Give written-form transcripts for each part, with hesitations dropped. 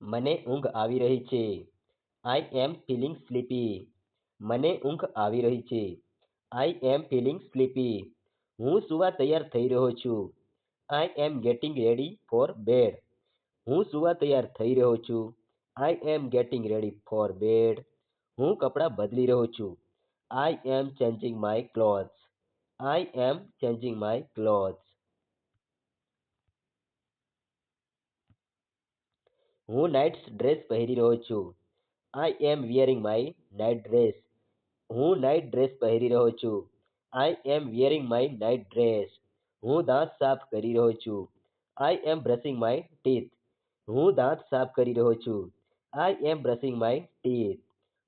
મને ઊંઘ આવી રહી છે. I am feeling sleepy. મને ઊંઘ આવી રહી છે. I am feeling sleepy. હું સુવા તૈયાર થઈ રહ્યો છું. I am getting ready for bed. હું સુવા તૈયાર થઈ રહ્યો છું. I am getting ready for bed. હું કપડાં બદલી રહ્યો છું. I am changing my clothes. I am changing my clothes. હું નાઇટ ડ્રેસ પહેરી રહ્યો છું. I am wearing my night dress. હું નાઇટ ડ્રેસ પહેરી રહ્યો છું. I am wearing my night dress. હું દાંત સાફ કરી રહ્યો છું. I M brushing my teeth. હું દાંત સાફ કરી રહ્યો છું. I M brushing my teeth.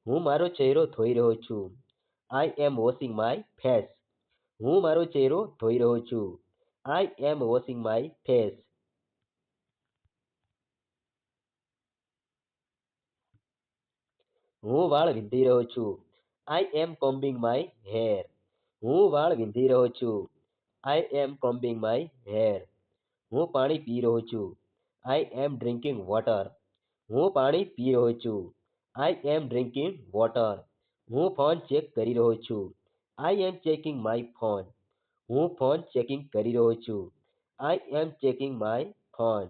હું મારો ચહેરો ધોઈ રહ્યો છું. I M washing my face. હું મારો ચહેરો ધોઈ રહ્યો છું. I M washing my face. હું વાળ વીંધી રહ્યો છું. I M combing my hair. હું વાળ વીંધી રહ્યો છું. I M combing my hair. હું પાણી પી રહ્યો છું. I am drinking water. હું પાણી પી રહ્યો છું. I am drinking water. હું ફોન ચેક કરી રહ્યો છું. I am checking my phone. હું ફોન ચેકિંગ કરી રહ્યો છું. I am checking my phone.